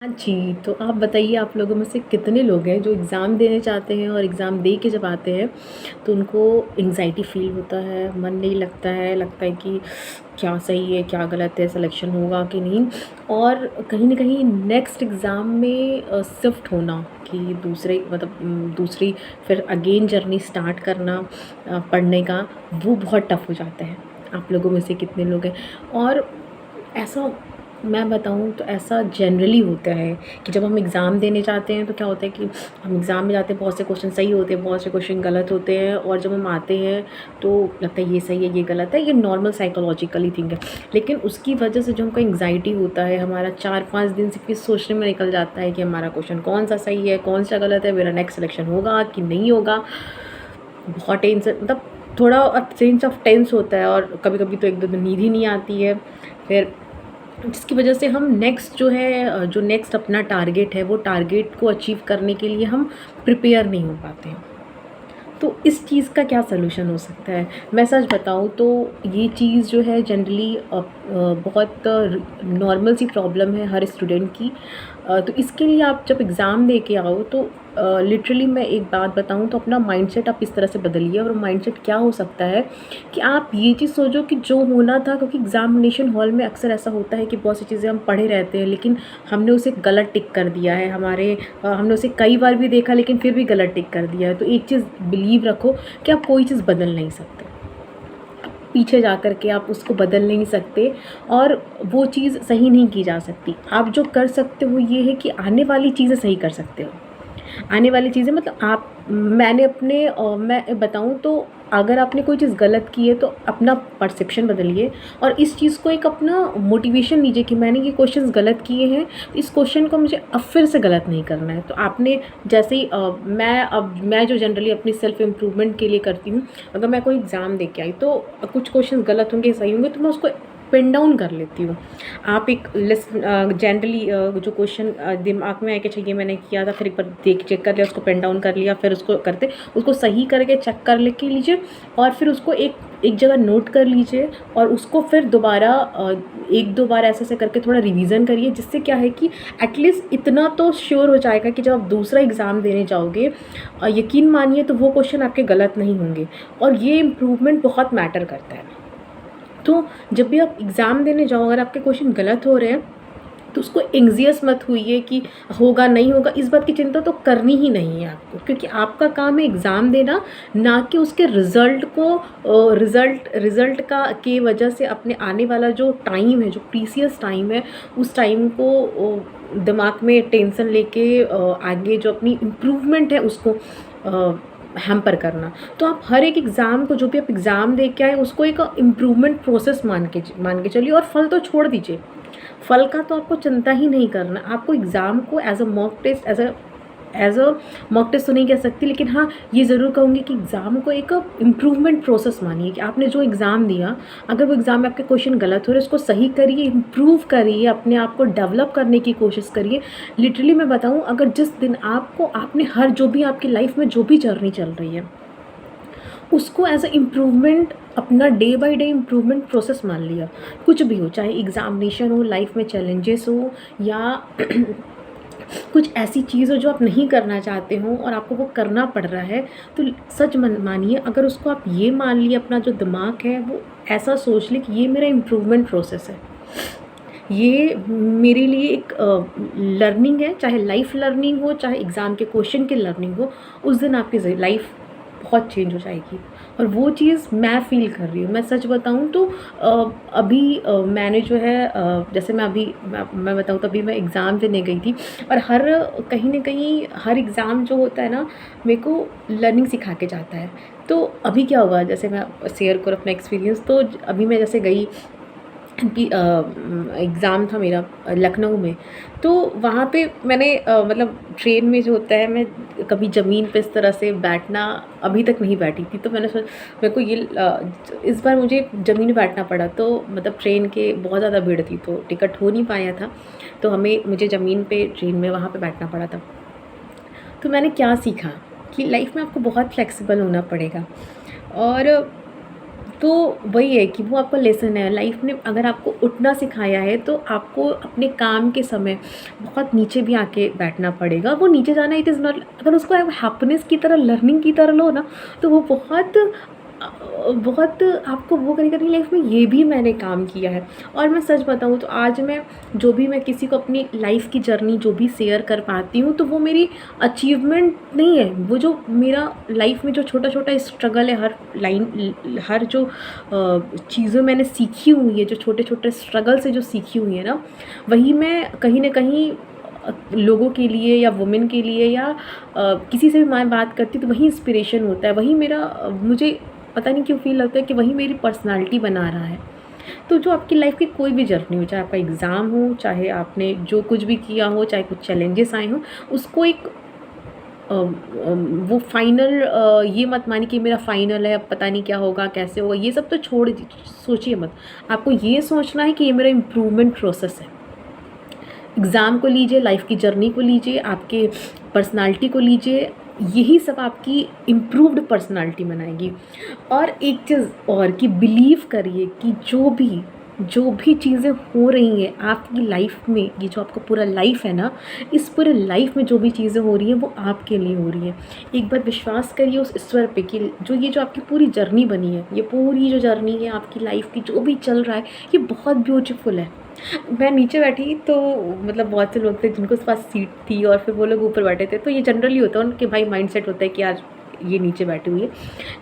हाँ जी, तो आप बताइए आप लोगों में से कितने लोग हैं जो एग्ज़ाम देने जाते हैं और एग्ज़ाम दे के जब आते हैं तो उनको एंग्ज़ायटी फ़ील होता है, मन नहीं लगता है कि क्या सही है, क्या गलत है, सिलेक्शन होगा कि नहीं। और कहीं न कहीं नेक्स्ट एग्ज़ाम में शिफ्ट होना कि दूसरे मतलब दूसरी फिर अगेन जर्नी स्टार्ट करना पढ़ने का, वो बहुत टफ़ हो जाता है। आप लोगों में से कितने लोग हैं? और ऐसा मैं बताऊँ तो ऐसा जनरली होता है कि जब हम एग्ज़ाम देने जाते हैं तो क्या होता है कि हम एग्ज़ाम में जाते हैं, बहुत से क्वेश्चन सही होते हैं, बहुत से क्वेश्चन गलत होते हैं और जब हम आते हैं तो लगता है ये सही है, ये गलत है, ये नॉर्मल साइकोलॉजिकली थिंग है। लेकिन उसकी वजह से जो हमको एंग्ज़ायटी होता है, हमारा 4-5 दिन सिर्फ़ ये सोचने में निकल जाता है कि हमारा क्वेश्चन कौन-सा सही है, कौन-सा गलत है, मेरा नेक्स्ट सिलेक्शन होगा कि नहीं होगा। बहुत टेंशन मतलब थोड़ा सेंस ऑफ टेंस होता है और कभी-कभी तो 1-2 दिन नींद ही नहीं आती है। फिर जिसकी वजह से हम नेक्स्ट जो है जो नेक्स्ट अपना टारगेट है, वो टारगेट को अचीव करने के लिए हम प्रिपेयर नहीं हो पाते हैं। तो इस चीज़ का क्या सॉल्यूशन हो सकता है? मैं सच बताऊँ तो ये चीज़ जो है जनरली बहुत नॉर्मल सी प्रॉब्लम है हर स्टूडेंट की। तो इसके लिए आप जब एग्ज़ाम दे के आओ तो लिटरली मैं एक बात बताऊँ तो अपना माइंडसेट आप इस तरह से बदलिए। और माइंडसेट क्या हो सकता है कि आप ये चीज़ सोचो कि जो होना था, क्योंकि एग्ज़ामिनेशन हॉल में अक्सर ऐसा होता है कि बहुत सी चीज़ें हम पढ़े रहते हैं लेकिन हमने उसे गलत टिक कर दिया है। हमने उसे कई बार भी देखा लेकिन फिर भी गलत टिक कर दिया है। तो एक चीज़ बिलीव रखो कि आप कोई चीज़ बदल नहीं सकते। पीछे जा कर के आप उसको बदल नहीं सकते और वो चीज़ सही नहीं की जा सकती। आप जो कर सकते हो ये है कि आने वाली चीज़ें सही कर सकते हो। आने वाली चीज़ें मतलब मैं बताऊँ तो अगर आपने कोई चीज़ गलत की है तो अपना परसेप्शन बदलिए और इस चीज़ को एक अपना मोटिवेशन लीजिए कि मैंने ये क्वेश्चंस गलत किए हैं, तो इस क्वेश्चन को मुझे अब फिर से गलत नहीं करना है। तो आपने जैसे ही मैं जो जनरली अपनी सेल्फ इम्प्रूवमेंट के लिए करती हूँ, अगर मैं कोई एग्ज़ाम दे के आई तो कुछ क्वेश्चंस गलत होंगे, सही होंगे, तो मैं उसको पिन डाउन कर लेती हूँ। आप एक लिस्ट जनरली जो क्वेश्चन दिमाग में आए कि अच्छा ये मैंने किया था, फिर एक बार देख चेक कर लिया, उसको पेन डाउन कर लिया, फिर उसको सही करके चेक कर लेके लीजिए और फिर उसको एक एक जगह नोट कर लीजिए और उसको फिर दोबारा 1-2 बार ऐसे-ऐसे करके थोड़ा रिवीज़न करिए, जिससे क्या है कि एटलीस्ट इतना तो श्योर हो जाएगा कि जब आप दूसरा एग्ज़ाम देने जाओगे, यकीन मानिए तो वो क्वेश्चन आपके गलत नहीं होंगे और ये इम्प्रूवमेंट बहुत मैटर करता है। तो जब भी आप एग्ज़ाम देने जाओ, अगर आपके क्वेश्चन गलत हो रहे हैं तो उसको एंग्ज़ियस मत होइए कि होगा नहीं होगा, इस बात की चिंता तो करनी ही नहीं है आपको, क्योंकि आपका काम है एग्ज़ाम देना, ना कि उसके रिज़ल्ट का के वजह से अपने आने वाला जो टाइम है, जो प्रीशियस टाइम है, उस टाइम को दिमाग में टेंशन लेके आगे जो अपनी इम्प्रूवमेंट है उसको हैम्पर करना। तो आप हर एक एग्ज़ाम को, जो भी आप एग्ज़ाम दे के आए, उसको एक इम्प्रूवमेंट प्रोसेस मान के चलिए और फल तो छोड़ दीजिए। फल का तो आपको चिंता ही नहीं करना। आपको एग्ज़ाम को एज़ अ मॉक टेस्ट तो नहीं कह सकती, लेकिन हाँ, ये ज़रूर कहूँगी कि एग्ज़ाम को एक इम्प्रूवमेंट प्रोसेस मानिए कि आपने जो एग्ज़ाम दिया, अगर वो एग्ज़ाम में आपके क्वेश्चन गलत हो रहे हैं, उसको सही करिए, इम्प्रूव करिए, अपने आप को डेवलप करने की कोशिश करिए। लिटरली मैं बताऊँ, अगर जिस दिन आपने हर जो भी आपकी लाइफ़ में जो भी जर्नी चल रही है, उसको एज़ अ इम्प्रूवमेंट अपना day by day improvement process मान लिया। कुछ भी हो, चाहे एग्ज़ामिनेशन हो, लाइफ में चैलेंजेस हो या कुछ ऐसी चीज़ हो जो आप नहीं करना चाहते हो और आपको वो करना पड़ रहा है, तो सच मानिए, अगर उसको आप ये मान लिए, अपना जो दिमाग है वो ऐसा सोच ले कि ये मेरा इम्प्रूवमेंट प्रोसेस है। ये मेरे लिए एक लर्निंग है, चाहे लाइफ लर्निंग हो, चाहे एग्ज़ाम के क्वेश्चन की लर्निंग हो, उस दिन आपकी लाइफ बहुत चेंज हो जाएगी और वो चीज़ मैं फ़ील कर रही हूँ। मैं सच बताऊँ तो अभी मैंने जो है जैसे मैं बताऊँ तो अभी मैं एग्ज़ाम देने गई थी और कहीं न कहीं हर एग्ज़ाम जो होता है ना, मेरे को लर्निंग सिखा के जाता है। तो अभी क्या हुआ, जैसे मैं शेयर करूँ अपना एक्सपीरियंस, तो अभी मैं जैसे गई कि एग्ज़ाम था मेरा लखनऊ में। तो वहाँ पे मैंने मतलब ट्रेन में जो होता है, मैं कभी ज़मीन पे इस तरह से बैठना अभी तक नहीं बैठी थी। तो मेरे को इस बार मुझे ज़मीन में बैठना पड़ा, तो मतलब ट्रेन के बहुत ज़्यादा भीड़ थी तो टिकट हो नहीं पाया था। तो मुझे ज़मीन पे ट्रेन में वहाँ पे बैठना पड़ा था। तो मैंने क्या सीखा कि लाइफ़ में आपको बहुत फ्लेक्सिबल होना पड़ेगा और तो वही है कि वो आपका लेसन है लाइफ ने अगर आपको उठना सिखाया है तो आपको अपने काम के समय बहुत नीचे भी आके बैठना पड़ेगा। वो नीचे जाना इट इज़ नॉट, अगर उसको आप हैप्पीनेस की तरह लर्निंग की तरह लो ना तो वो बहुत आपको वो करेगा नहीं लाइफ में। ये भी मैंने काम किया है। और मैं सच बताऊँ तो आज मैं जो भी मैं किसी को अपनी लाइफ की जर्नी जो भी शेयर कर पाती हूँ तो वो मेरी अचीवमेंट नहीं है। वो जो मेरा लाइफ में जो छोटा छोटा स्ट्रगल है, हर जो चीज़ें मैंने सीखी हुई है, जो छोटे छोटे स्ट्रगल से जो सीखी हुई है ना, वही मैं कहीं ना कहीं लोगों के लिए या वुमेन के लिए या किसी से भी मैं बात करती तो वही इंस्पिरेशन होता है। वही मेरा मुझे पता नहीं क्यों फ़ील होता है कि वही मेरी पर्सनालिटी बना रहा है। तो जो आपकी लाइफ की कोई भी जर्नी हो, चाहे आपका एग्ज़ाम हो, चाहे आपने जो कुछ भी किया हो, चाहे कुछ चैलेंजेस आए हों, उसको एक वो फाइनल ये मत मानिए कि मेरा फाइनल है, अब पता नहीं क्या होगा, कैसे होगा, ये सब तो छोड़ सोचिए मत। आपको ये सोचना है कि ये मेरा इम्प्रूवमेंट प्रोसेस है। एग्ज़ाम को लीजिए, लाइफ की जर्नी को लीजिए, आपके पर्सनालिटी को लीजिए, यही सब आपकी इम्प्रूव्ड पर्सनालिटी बनाएगी। और एक चीज़ और कि बिलीव करिए कि जो भी चीज़ें हो रही हैं आपकी लाइफ में, ये जो आपका पूरा लाइफ है ना, इस पूरे लाइफ में जो भी चीज़ें हो रही हैं वो आपके लिए हो रही हैं। एक बार विश्वास करिए उस ईश्वर पे कि ये जो आपकी पूरी जर्नी बनी है, ये पूरी जो जर्नी है आपकी लाइफ की, जो भी चल रहा है, ये बहुत ब्यूटीफुल है। मैं नीचे बैठी तो मतलब बहुत से लोग थे जिनको पास सीट थी और फिर वो लोग ऊपर बैठे थे, तो ये जनरली होता है उनके भाई माइंडसेट होता है कि यार ये नीचे बैठी हुई है।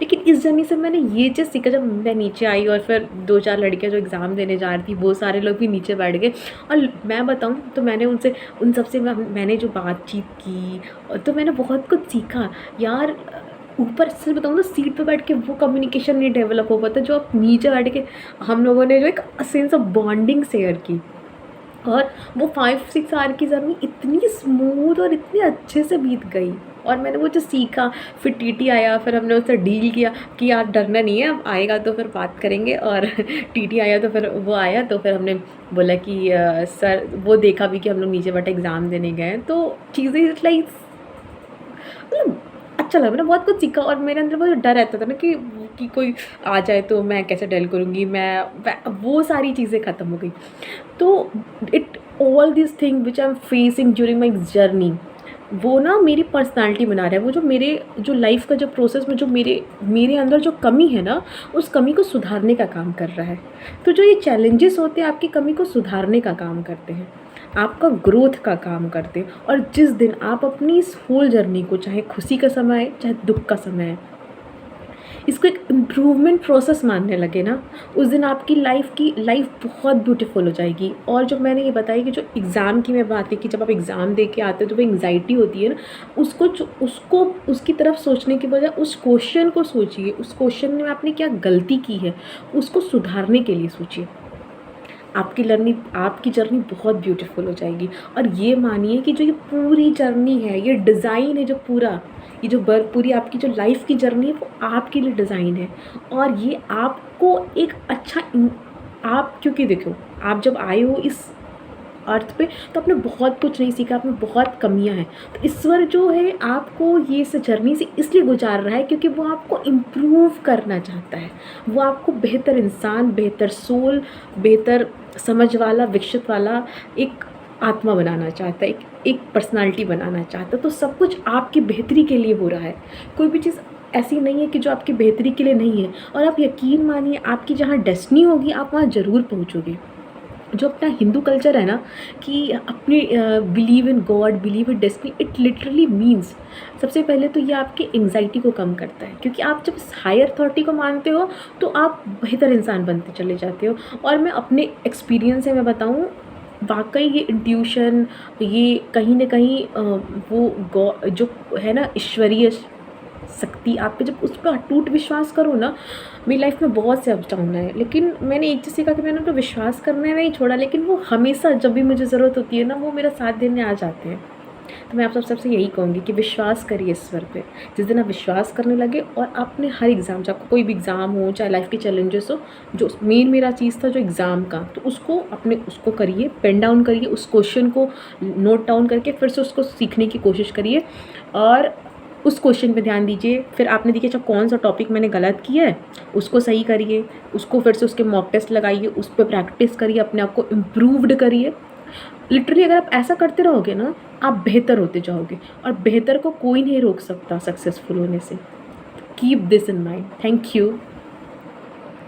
लेकिन इस जर्नी से मैंने ये चीज़ सीखा, जब मैं नीचे आई और फिर 2-4 लड़कियां जो एग्ज़ाम देने जा रही थी वो सारे लोग भी नीचे बैठ गए। और मैं बताऊं तो मैंने उन सबसे मैंने जो बातचीत की तो मैंने बहुत कुछ सीखा यार। ऊपर से बताऊँ तो सीट पे बैठ के वो कम्युनिकेशन नहीं डेवलप हो पाता जो आप नीचे बैठ के हम लोगों ने जो एक सेंस ऑफ बॉन्डिंग शेयर की। और वो 5-6 आवर की जर्नी इतनी स्मूथ और इतनी अच्छे से बीत गई। और मैंने वो जो सीखा, फिर टीटी आया, फिर हमने उससे डील किया कि यार डरना नहीं है, अब आएगा तो फिर बात करेंगे। और टीटी आया तो फिर वो आया तो फिर हमने बोला कि सर, वो देखा भी कि हम लोग नीचे बैठे एग्ज़ाम देने गए, तो चीज़ें लाइक मतलब अच्छा लगा। मैंने बहुत कुछ सीखा और मेरे अंदर वो जो डर रहता था ना कि कोई आ जाए तो मैं कैसे डील करूँगी, वो सारी चीज़ें ख़त्म हो गई। तो it all this thing which I am facing during my journey, वो ना मेरी पर्सनालिटी बना रहा है। वो जो मेरे जो लाइफ का जो प्रोसेस में जो मेरे अंदर जो कमी है ना, उस कमी को सुधारने का काम कर रहा है। तो जो ये चैलेंजेस होते हैं आपकी कमी को सुधारने का काम करते हैं, आपका ग्रोथ का काम करते हैं। और जिस दिन आप अपनी इस होल जर्नी को, चाहे खुशी का समय है चाहे दुख का समय है, इसको एक इम्प्रूवमेंट प्रोसेस मानने लगे ना, उस दिन आपकी लाइफ बहुत ब्यूटीफुल हो जाएगी। और जो मैंने ये बताया कि जो एग्ज़ाम की मैं बात की कि जब आप एग्ज़ाम दे के आते हो तो वो एंग्जाइटी होती है ना, उसको उसकी तरफ सोचने के बजाय उस क्वेश्चन को सोचिए, उस क्वेश्चन में आपने क्या गलती की है उसको सुधारने के लिए सोचिए। आपकी जर्नी बहुत ब्यूटीफुल हो जाएगी। और ये मानिए कि जो ये पूरी जर्नी है, ये डिज़ाइन है, जो पूरा ये जो पूरी आपकी जो लाइफ की जर्नी है वो आपके लिए डिज़ाइन है। और ये आपको एक अच्छा आप, क्योंकि देखो आप जब आए हो इस अर्थ पे तो आपने बहुत कुछ नहीं सीखा, आप में बहुत कमियां हैं। तो ईश्वर जो है आपको ये इस जर्नी से इसलिए गुजार रहा है क्योंकि वो आपको इम्प्रूव करना चाहता है। वो आपको बेहतर इंसान, बेहतर सोल, बेहतर समझ वाला, विकसित वाला एक आत्मा बनाना चाहता है, एक पर्सनालिटी बनाना चाहता है। तो सब कुछ आपकी बेहतरी के लिए हो रहा है। कोई भी चीज़ ऐसी नहीं है कि जो आपकी बेहतरी के लिए नहीं है। और आप यकीन मानिए, आपकी जहाँ डेस्टिनी होगी आप वहाँ ज़रूर पहुँचोगे। जो अपना हिंदू कल्चर है ना कि अपने believe in God, believe in destiny, it literally means, सबसे पहले तो ये आपके एंग्जाइटी को कम करता है। क्योंकि आप जब हायर अथॉरिटी को मानते हो तो आप बेहतर इंसान बनते चले जाते हो। और मैं अपने एक्सपीरियंस से मैं बताऊँ, वाकई ये इंट्यूशन, ये कहीं ना कहीं वो जो है ना ईश्वरीय शक्ति, आप पे जब उस पर अटूट विश्वास करो ना। मेरी लाइफ में बहुत से अप डाउन है, लेकिन मैंने एक चीज़ सीखा कि मैंने उनको विश्वास करना नहीं छोड़ा, लेकिन वो हमेशा जब भी मुझे ज़रूरत होती है ना, वो मेरा साथ देने आ जाते हैं। तो मैं आप सबसे यही कहूँगी कि विश्वास करिए ईश्वर पे। जिस दिन आप विश्वास करने लगे और आपने हर एग्ज़ाम, चाहे आपको कोई भी एग्ज़ाम हो, चाहे लाइफ के चैलेंजेस हो, जो मेरा चीज़ था जो एग्ज़ाम का, तो उसको करिए, पेन डाउन करिए, उस क्वेश्चन को नोट डाउन करके फिर से उसको सीखने की कोशिश करिए। और उस क्वेश्चन पे ध्यान दीजिए। फिर आपने देखिए अच्छा कौन सा टॉपिक मैंने गलत किया है, उसको सही करिए, उसको फिर से उसके मॉक टेस्ट लगाइए, उस पर प्रैक्टिस करिए, अपने आप को इम्प्रूव्ड करिए। लिटरली अगर आप ऐसा करते रहोगे ना, आप बेहतर होते जाओगे, और बेहतर को कोई नहीं रोक सकता सक्सेसफुल होने से। Keep this in mind. Thank you.